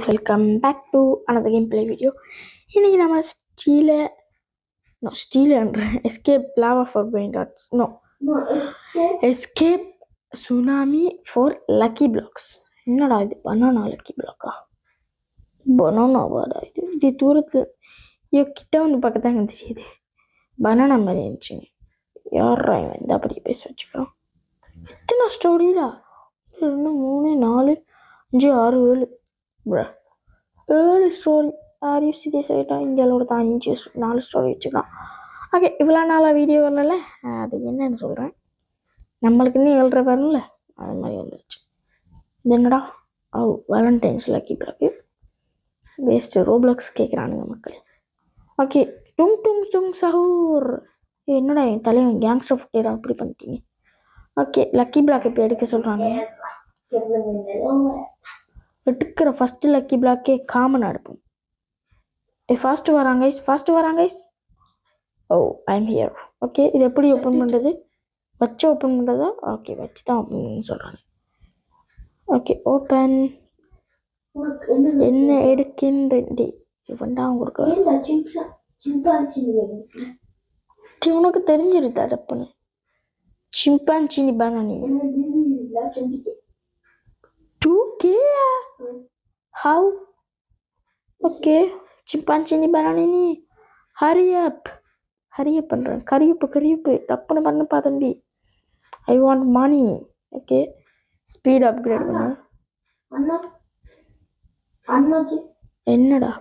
Welcome back to another gameplay video. இன்னைக்கு நம்ம escape lava for brain dots. Escape tsunami for lucky blocks. என்னடா இது, banana lucky பிளாக்கா? பனானாவாடா இது? இது தூரத்தில் கிட்ட வந்து பக்கத்தாங்க தெரியுது. பனானா மாதிரி இருந்துச்சுங்க. யாரா இவன் இந்த அப்படி பேச வச்சுக்கிறோம்? எத்தனை ஸ்டோரிடா? 2 3 4 5 6 7 ஸ்டோரி. ஆர் யூ சீரியஸ் ஆகிட்டா? இந்தியாவோட தான் 4 ஸ்டோரி வச்சுக்கலாம். ஓகே, இவ்வளோ நாளாக வீடியோ வரல, அது என்னன்னு சொல்கிறேன். நம்மளுக்கு இன்னும் 7.5 வரல, அது மாதிரி வந்துருச்சு. இது என்னடா? Valentine's lucky block waste. Roblox கேட்குறானுங்க மக்கள். ஓகே, டும் டும் டும் சஹூர். என்னடா என் தலைவன் கேங்ஸ்டர் ஃபுட்டேரா அப்படி பண்ணிட்டீங்க? ஓகே, லக்கி பிளாக் இப்போ எடுக்க சொல்கிறாங்க. எடுக்கிற ஃபஸ்ட்டு லக்கி பிளாக்கே காமனாக எடுப்போம். ஃபாஸ்ட்டு வராங்க. ஓ, ஐம் ஹியர். ஓகே, இது எப்படி ஓப்பன் பண்ணுறது? வச்சு ஓப்பன் பண்ணுறதா? ஓகே, வச்சு தான் ஓப்பன் சொல்கிறாங்க. Okay, open. என்ன எடுக்கின்றே இவன்டா உங்களுக்கு? உனக்கு தெரிஞ்சிருது அடப்புன்னு. சிம்பான்சினி Banani 2K? How? Okay, சிம்பான்சினி Banani. Hari அப் பண்ணுறேன். கரியுப்பு தப்புன்னு பண்ணப்பா தம்பி. I want money. Okay, speed upgrade பண்ண. என்னடா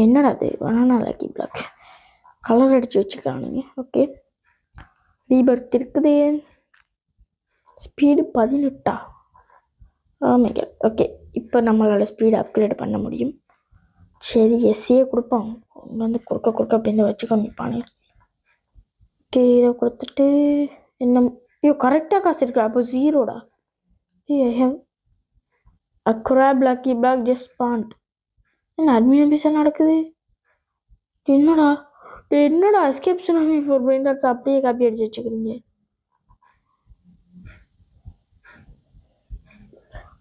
என்னடா அது? பனானா லக்கி பிளாக் கலர் அடித்து வச்சுக்கிறானுங்க. ஓகே, ரீபர்த் இருக்குது. ஸ்பீடு 18. ஆமாங்க. ஓகே, இப்போ நம்மளோட ஸ்பீடு அப்கிரேட் பண்ண முடியும். சரி, எஸ்ஸே கொடுப்போம். வந்து குறுக்க அப்படின்னு வச்சுக்க நிற்பானுங்க. ஓகே, இதை கொடுத்துட்டு என்ன? கரெக்டாக காசு இருக்கு. அப்போ 0டா. அக்ராப் லக்கி பிளாக் ஜஸ்ட் ஸ்பாண்ட். என்ன அட்மின் பிசா நடக்குது? என்னடா escape tsunami for brain dots அப்படியே காப்பி அடிச்சு வச்சுக்கிறீங்க?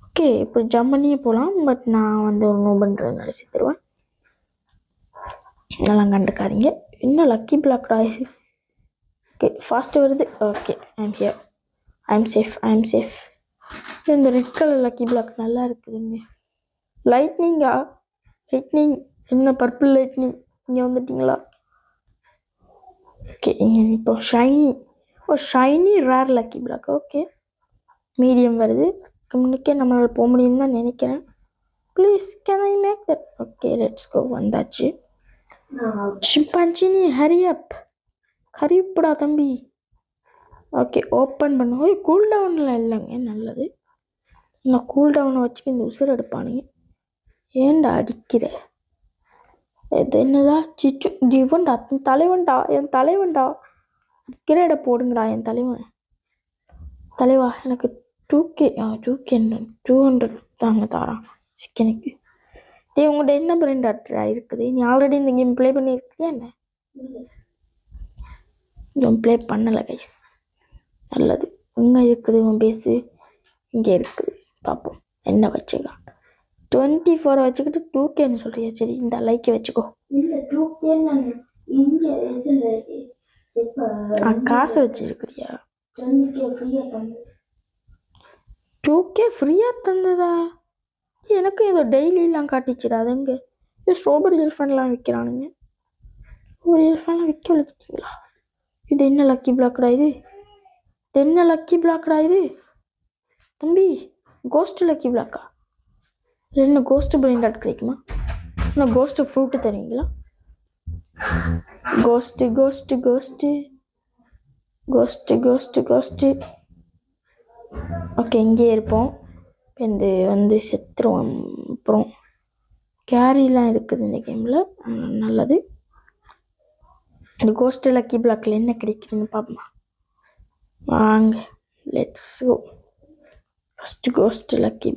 ஓகே, இப்போ ஜம்ப் பண்ணியே போகலாம். பட் நான் வந்து ஒரு நோபன்றது நடிச்சு தருவேன். நல்லா கண்டுக்காதீங்க. என்ன லக்கி பிளாக் ஆயிடுச்சு? ஓகே, ஃபாஸ்ட்டு வருது. Okay, I'm here. I'm safe. இந்த ரெட் கலர் லக்கி பிளாக் நல்லா இருக்குதுங்க. லைட்னிங் என்ன பர்பிள் லைட்னிங்? இங்கே வந்துட்டிங்களா? ஓகே, இங்கே இப்போ shiny rare lucky block. Okay, medium வருது. முன்னுக்கே நம்மளால் போக முடியும்னு தான் நினைக்கிறேன். Please can I make that? Okay, let's go. வந்தாச்சு. சிம்பான்சினி ஹரி அப். கரியுப்புடா தம்பி. ஓகே, ஓப்பன் பண்ண. கூல் டவுனில் இல்லைங்க. நல்லது. நான் கூல் டவுனை வச்சு இந்த உசுர் எடுப்பானுங்க. ஏன்டா அடிக்கிற? இது என்னதா? சிச்சு இவன்டா என் தலைவன்டா. கிரேடை போடுங்கடா என் தலைவா. எனக்கு 2K 200 தாங்க தாரான் சிக்கனுக்கு. உங்கள்கிட்ட என்ன பிரெயின் டாக்டரா இருக்குது? நீ ஆல்ரெடி இந்த கேம் ப்ளே பண்ணியிருக்கியா என்ன? கேம் ப்ளே பண்ணலை கைஸ். நல்லது. எங்கே இருக்குது உன் பேஸு? இங்கே இருக்குது. பார்ப்போம் என்ன வச்சுக்கலாம். 24 வச்சுக்கிட்டு 2Kன்னு சொல்றியா? சரி, இந்த லைக்கை வச்சுக்கோ. காசு வச்சிருக்கிறியா? 2K ஃப்ரீயாக தந்ததா? எனக்கு ஏதோ டெய்லிலாம் காட்டிச்சுடா. அதுங்க ஸ்ட்ராபெரி எல்ஃபன்லாம் விற்கிறானுங்க. ஒரு எல்ஃபன்லாம் விற்க வச்சுட்டீங்களா? இது என்ன லக்கி பிளாக்டா இது? தம்பி, கோஸ்ட் லக்கி பிளாக்கா? என்ன கோஸ்ட் பிரெயின் டாட் கிடைக்குமா? என்ன கோஸ்ட்டு ஃப்ரூட்டு தருவீங்களா? கோஸ்ட்டு. ஓகே, இங்கே இருப்போம். இந்த வந்து செத்துருவோம். அப்புறம் கேரிலாம் இருக்குது இந்த கேமில். நல்லது. இந்த கோஸ்ட் லக்கி பிளாக்கில் என்ன கிடைக்குதுன்னு பார்ப்போமா? வாங்க, let's go. First ghost lucky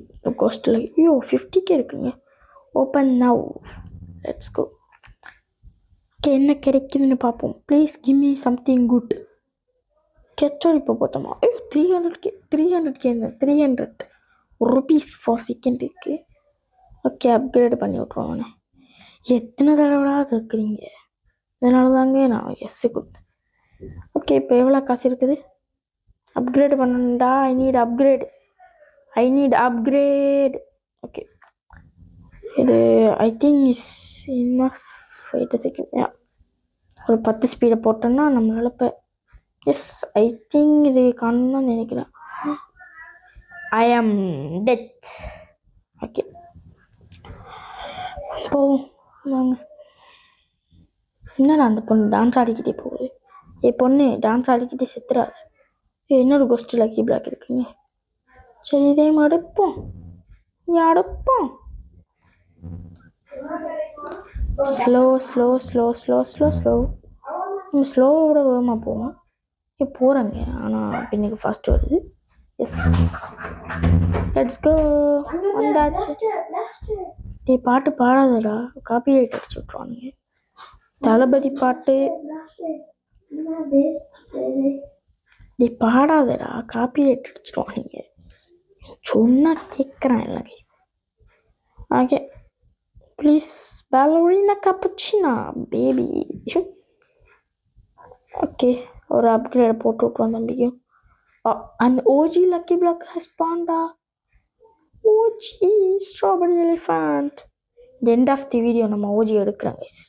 50K இருக்குங்க. Open now. Let's go. Okay, என்ன கிடைக்குதுன்னு பார்ப்போம். Please give me something good. கெச்சோடி இப்போ போத்தோமா ஐயோ 300K 300 ருபீஸ் ஃபார் செகண்டுக்கு. ஓகே அப்கிரேட் பண்ணி விட்ருவோம் அவனை. எத்தனை தடவைடா கேட்குறீங்க? அதனால தாங்க நான் எஸ் கொடுத்தேன். ஓகே இப்போ எவ்வளோ காசு இருக்குது? அப்கிரேட் பண்ணணும்டா. I need upgrade. ஓகே இது I think is enough. Wait a second. ஒரு 10 ஸ்பீடை போட்டோன்னா நம்மளால் இப்போ எஸ் ஐ திங்க் இது காணணும்னு நினைக்கிறேன். ஐ ஆம் டெத். ஓகே போவோம் வாங்க. என்னடா அந்த பொண்ணு டான்ஸ் ஆடிக்கிட்டே போகுது. பொண்ணு டான்ஸ் ஆடிக்கிட்டே செத்துறாது. இன்னொரு கோஸ்ட் லக்கி பிளாக் இருக்குங்க. சரி இதே அடுப்போம். அடுப்போம். ஸ்லோ நம்ம ஸ்லோவோட வேகமாக போவோம். போகிறாங்க ஆனால் பின்னுக்கு ஃபாஸ்ட் வருது. Yes let's go. வந்தாச்சு. பாட்டு பாடாதடா, காப்பி ரைட் அடிச்சு விட்ருவானுங்க. தளபதி பாட்டு பாடாதடா, காப்பி ரைட் அடிச்சிருவானுங்க. சொன்னா கேட்குறேன் இல்லை guys. Okay please ballerina cappuccina baby. Okay ஒரு அப்கிரேட் போட்டு விட்ருவோம் தம்பிக்கும். அந்த ஓஜி லக்கி பிளாக் ஹஸ்பாண்டா. OG strawberry elephant. End of the video நம்ம ஓஜி எடுக்கிறோம் கைஸ்.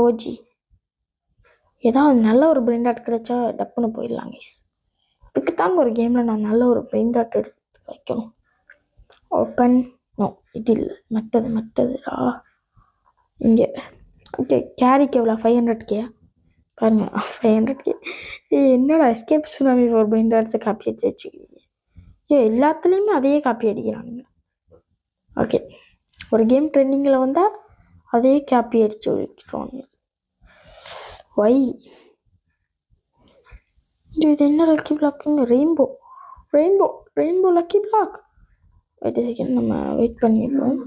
ஓஜி ஏதாவது நல்ல ஒரு பிரெயின் டாட் கிடைச்சா டப்புன்னு போயிடலாம் கைஸ். இதுக்கு தாங்க ஒரு கேமில் நான் நல்ல ஒரு பிரெயின் டாட் எடுத்து வைக்கணும். ஓப்பன் நோ இது இல்லை, மற்றதுடா இங்கே. ஓகே கேரிக்கு எவ்வளோ? 500K பாருங்க. 500K. என்னடா எஸ்கேப் சுனாமி ஒரு பிரெயின் டாட்ஸை காப்பி அடிச்சு வச்சுக்கிறீங்க. எல்லாத்துலேயுமே அதையே காப்பி அடிக்கிறானுங்க. ஓகே ஒரு கேம் ட்ரெண்டிங்கில் வந்தால் அதே காப்பி அடிச்சு வச்சுருவாங்க. வை இது என்ன லக்கி பிளாக்குங்க? Rainbow lucky block. Wait second நம்ம வெயிட் பண்ணிடுவோம்.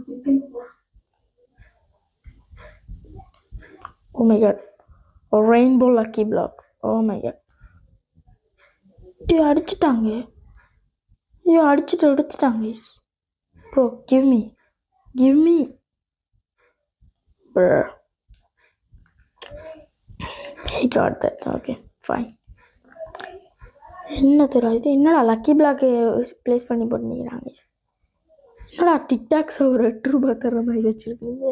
Oh my god rainbow lucky block. Oh my god அடிச்சுட்டாங்க. அடிச்சுட்டு எடுத்துட்டாங்க. Bro give me bro. I got that. Okay fine. என்னதுடா இது? என்னடா லக்கி பிளாக் ப்ளேஸ் பண்ணி போட்டுக்கிறாங்க. என்னடா டிக்டாக்ஸ் ஒரு 8 ரூபாய் தர மாதிரி வச்சுருக்கீங்க.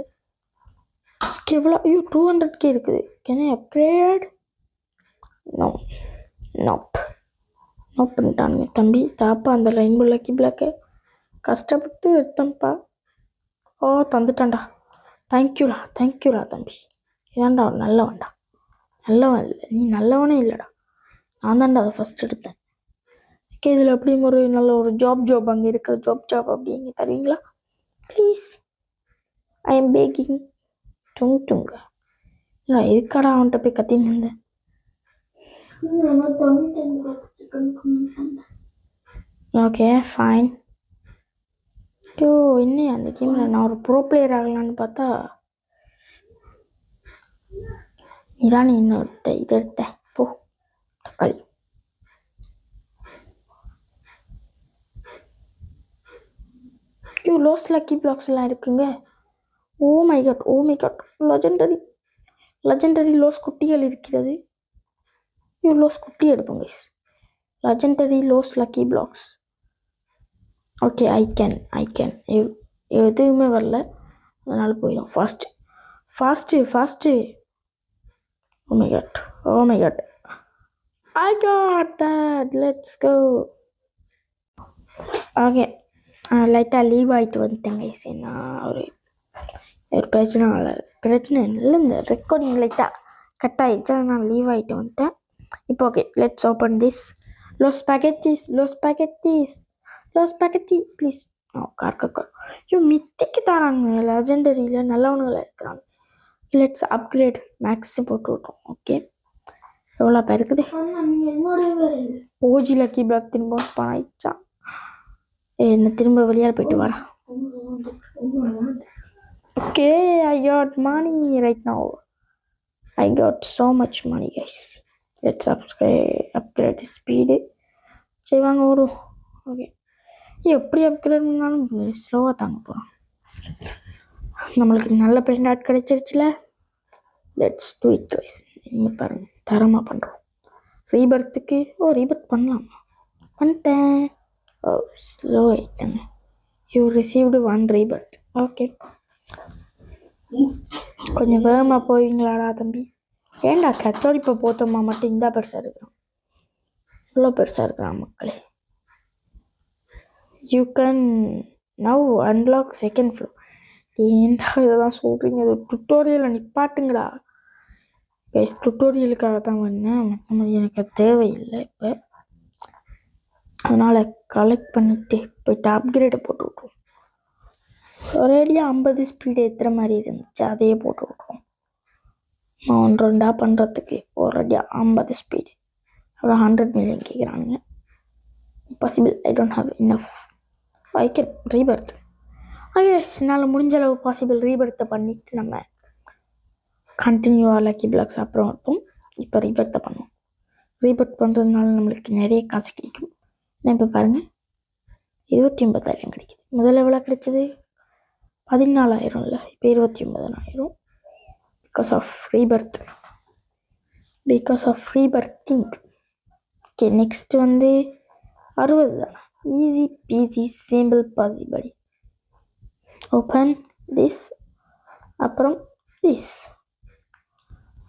எவ்வளோ? 200K இருக்குது. Can I upgrade? நோப் பண்ணிட்டானுங்க தம்பி. தாப்பா அந்த ரெயின்போ லக்கி பிளாக்கை கஷ்டப்பட்டு எடுத்தேன்ப்பா. ஓ தந்துட்டான்டா. தேங்க்யூடா தம்பி. இதான்டா ஒரு நல்லவன் இல்லை, நீ நல்லவனே இல்லைடா. நான் தான்டா அதை ஃபஸ்ட் எடுத்தேன். ஓகே இதில் அப்படியும் ஒரு நல்ல ஒரு ஜாப் அங்கே இருக்குது. ஜாப் அப்படி இங்கே தருவீங்களா ப்ளீஸ்? I am begging. டுங்க நான் எதுக்காடா அவன்கிட்ட போய் கத்தின்னு இருந்தேன். Okay fine. இன்னும் அந்த கேமில் நான் ஒரு ப்ரோ பிளேயர் ஆகலான்னு பார்த்தா இதான் இன்னொரு இதை எடுத்த போ தக்காளி. லோஸ் லக்கி பிளாக்ஸ் எல்லாம் இருக்குங்க. Oh my god legendary los குட்டிகள் இருக்கிறது. லோஸ் குட்டி எடுப்போங்க. Legendary los lucky blocks. Okay I can எதுவுமே வரல, அதனால் போயிடும். Fast. Oh my god I got that. Let's go. Okay லைட்டாக லீவ் ஆகிட்டு வந்துட்டேங்க கைஸ். நான் ஒரு பிரச்சனை இல்லை, இந்த ரெக்கார்டிங் லைட்டாக கட் ஆகிடுச்சு, நான் லீவ் ஆகிட்டு வந்துட்டேன். இப்போ okay let's open this. Los spaghetti please. கார் மித்திக்கு தராங்க. லெஜெண்டரியில் நல்லவனுங்களை இருக்கிறாங்க. லெட்ஸ் அப்கிரேட் மேக்ஸ் போட்டு விட்றோம். ஓகே எவ்வளோ பேர் இருக்குது? ஓஜி லக்கி பிளாக் திரும்ப ஸ்பான் ஆயிடுச்சா? என்ன திரும்ப வெளியால் போயிட்டு வரேன். Okay I got money right now. I got so much money guys. Let's upgrade speed. சரி வாங்க ஓடும். ஓகே, எப்படி அப்கிரேட் பண்ணாலும் ஸ்லோவாக தாங்க போகிறோம். நம்மளுக்கு நல்ல பிரிண்ட் ஆர்ட் கிடைச்சிருச்சுல. Let's do it guys. நீங்கள் பாருங்கள், தரமாக பண்ணுறோம். ரீபர்த்துக்கு ரீபர்த் பண்ணலாம். பண்ணிட்டேன். ஸ்லோ ஆகிட்டேங்க. You received 1 rebirth. ஓகே, கொஞ்சம் வேகமாக போவீங்களாடா தம்பி? ஏண்டா கச்சோடி இப்போ போத்தோமா மட்டும் இந்த பெருசாக இருக்கிறான், இவ்வளோ பெருசாக இருக்கிறான் மக்களே. You can now unlock second floor. ஏன்டா இதெல்லாம் சொல்கிறீங்க? இது டுட்டோரியலை நிப்பாட்டுங்களா கைஸ். டுட்டோரியலுக்காக தான் வந்தேன், மற்றபடி எனக்கு தேவையில்லை இப்போ. அதனால் கலெக்ட் பண்ணிவிட்டு போய்ட்டு அப்கிரேடை போட்டு விட்ருவோம். ஒரேடியாக 50 ஸ்பீடு ஏற்றுற மாதிரி இருந்துச்சு, அதையே போட்டு விட்ருவோம். 1-2 பண்ணுறதுக்கு ஒரேடியாக 50 ஸ்பீடு. அவ்வளோ 100 மில்லியன் கேட்குறானுங்க. Possible, I don't have enough. I can rebirth. என்னால் முடிஞ்ச அளவு பாசிபிள் ரீபர்த்தை பண்ணிவிட்டு நம்ம கண்டினியூவாக லக்கி பிளாக்ஸ் அப்புறம் வைப்போம். இப்போ ரீபர்த்தை பண்ணுவோம். ரீபர்த் பண்ணுறதுனால நம்மளுக்கு நிறைய காசு கிடைக்கும். இப்போ பாருங்கள், 29,000 கிடைக்குது. முதல்ல எவ்வளோ கிடைச்சது? 14,000 இல்லை, இப்போ 29,000. Because of rebirthing. Okay, next வந்து 60 தான். Easy peasy simple possible. Open this, அப்புறம் திஸ்,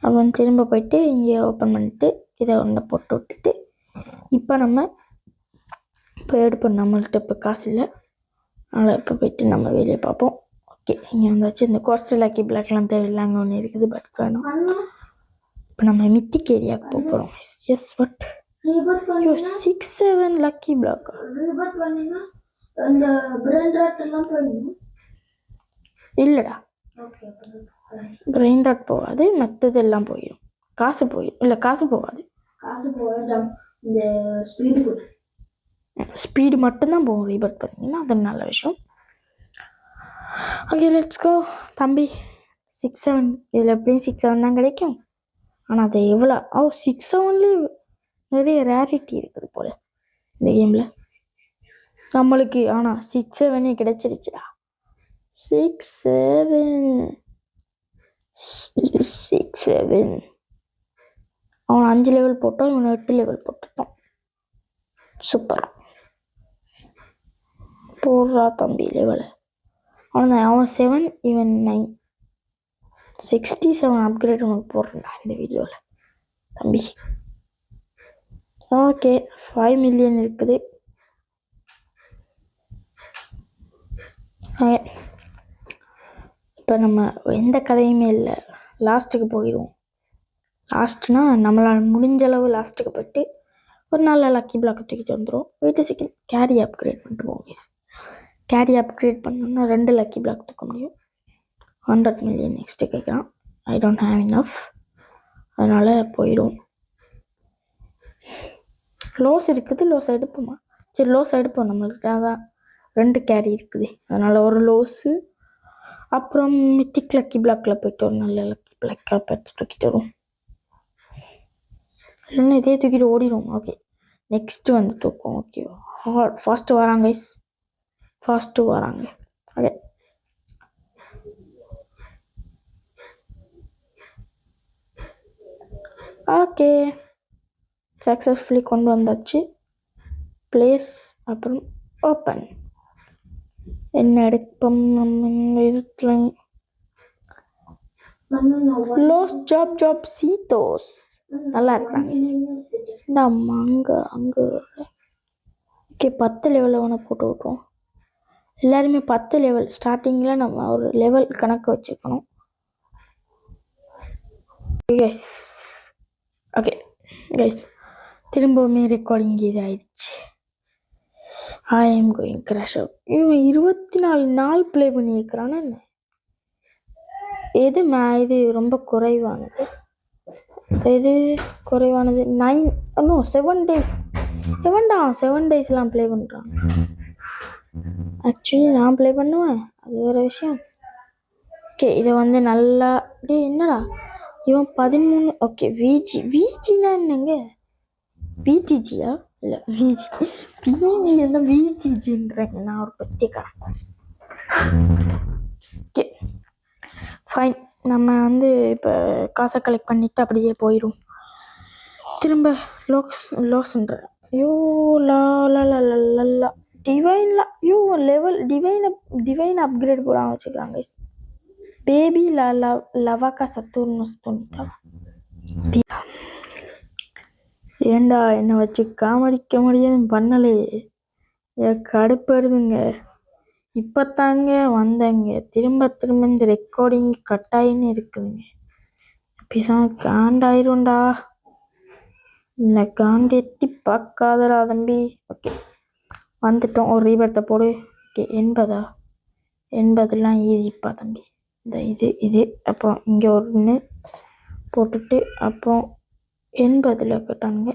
அப்புறம் திரும்ப போயிட்டு இங்கே ஓப்பன் பண்ணிட்டு இதை ஒன்றை போட்டு விட்டுட்டு இப்போ நம்ம இப்போ எடுப்போம். நம்மள்கிட்ட இப்போ காசு இல்லை, அதனால் இப்போ போயிட்டு நம்ம வெளியே பார்ப்போம். ஓகே, இங்கே வந்தாச்சு. இந்த கோஸ்டல் லக்கி பிளாக்லாம் தேவையில்லைங்க ஒன்று இருக்குது, பட் வேணும். இப்போ நம்ம மித்திக் ஏரியாவுக்கு போக போகிறோம். எஸ், பட் 6-7 லக்கி பிளாக் இல்லைடா. பிரெயின் ராட் போகாது, மற்றது எல்லாம் போயிடும். காசு போயிடும். இல்லை, காசு போகாது. இந்த ஸ்பீடு மட்டும்தான் போகும். ரீபர்த் பண்ணிங்கன்னா அது நல்ல விஷயம். ஓகே, லெட்ஸ் கோ தம்பி. 6-7 இதில் எப்படியும் 6-7 தான் கிடைக்கும். ஆனால் அது எவ்வளோ 6-7லேயே நிறைய ரேரிட்டி இருக்குது போல் இந்த கேமில் நம்மளுக்கு. ஆனால் 6-7 கிடைச்சிருச்சுடா. 6-7 அவன் 5 லெவல் போட்டோம், இவன் 8 லெவல் போட்டுட்டோம். சூப்பர் போடுறா தம்பி லெவலை. அவன் 7, இவன் 9. 67 அப்கிரேட் உனக்கு போடுறேன்டா இந்த வீடியோவில் தம்பி. ஓகே, 5 மில்லியன் இருக்குது. இப்போ நம்ம எந்த கதையுமே இல்லை, லாஸ்ட்டுக்கு போயிடுவோம். லாஸ்ட்னா நம்மளால் முடிஞ்ச அளவு லாஸ்ட்டுக்கு போய்ட்டு ஒரு நல்ல லக்கி பிளாக்கை தூக்கிட்டு வந்துடும். வெயிட் செகண்ட், கேரி அப்கிரேட் பண்ணிட்டுருவோம். கேரி அப்கிரேட் பண்ணோம்னா 2 லக்கி பிளாக் தூக்க முடியும். 100 மில்லியன் நெக்ஸ்ட்டு கேட்குறான். ஐ டோன்ட் ஹேவ் இனஃப், அதனால் போயிடும். லோஸ் இருக்குது, லோஸ் எடுப்போமா? சரி, லோஸ் எடுப்போம். நம்மளுக்கு அதான் 2 கேரி இருக்குது, அதனால் ஒரு லோஸு. அப்புறம் மித்திக் லக்கி பிளாக்கில் போய்ட்டு ஒரு நல்ல லக்கி பிளாக்காக பார்த்து தூக்கிட்டு வரும். இல்லைன்னா இதே தூக்கிட்டு ஓடிடும். ஓகே, நெக்ஸ்ட்டு வந்து தூக்கும். ஓகே, ஃபாஸ்ட்டு வராங்க, ஃபாஸ்ட்டு வராங்க. ஓகே, ஓகே, சக்ஸஸ்ஃபுல்லி கொண்டு வந்தாச்சு. ப்ளேஸ், அப்புறம் ஓப்பன். என்ன எடுப்போம் நம்ம இந்த இடத்துல? லோஸ் ஜாப் சீத்தோஸ் நல்லா இருக்கிறாங்க. இந்த அங்கே ஓகே, 10 லெவலில் ஒன்று போட்டு விட்ருவோம். எல்லாருமே 10 லெவல். ஸ்டார்டிங்கில் நம்ம ஒரு லெவல் கணக்கு வச்சுக்கணும். ஓகே கைஸ், திரும்பவுமே ரெக்கார்டிங் இது ஆயிடுச்சு. I am going crash out. இவன் 24 நாள் ப்ளே பண்ணியிருக்கிறான்னு என்ன? இது ரொம்ப குறைவானது. எது குறைவானது? 7 டேஸ். எவன்டா 7 டேஸ்லாம் ப்ளே பண்ணுறான்? ஆக்சுவலி நான் ப்ளே பண்ணுவேன், அது வேறு விஷயம். ஓகே, இதை வந்து நல்லா என்னடா இவன் 13. ஓகே விஜினா என்னங்க? பிடிஜியா? இல்லை விஜி பிஜி என்ன விஜிஜின்றேங்க, நான் ஒரு பத்தியக்காரன். ஓகே ஃபைன், நம்ம வந்து இப்போ காசை கலெக்ட் பண்ணிவிட்டு அப்படியே போயிடும். திரும்ப லோஸ்ன்ற ஐயோ லா லா லா லா லா டிவைன்லாம் ஐயோ லெவல் டிவைன் அப்கிரேட் போடாமல் வச்சுக்கிறாங்க. பேபி லவாக்கா சத்துர்னு தோணித்தா. ஏண்டா என்னை வச்சு காமெடிக்க முடியாது பண்ணலே, கடுப்படுதுங்க. இப்போ தாங்க வந்தேங்க, திரும்ப இந்த ரெக்கார்டிங் கட்டாயின்னு இருக்குதுங்க. பிசாம காண்டாயிரும்டா, இல்லை காண்டு எத்தி பார்க்காதடா தம்பி. ஓகே வந்துட்டோம், ஒரு ரீபர்த்தை போடு. ஓகே 80 ஈஸிப்பா தம்பி. இந்த இது அப்புறம் இங்கே ஒன்று போட்டுட்டு அப்புறம் 80 கட்டானுங்க.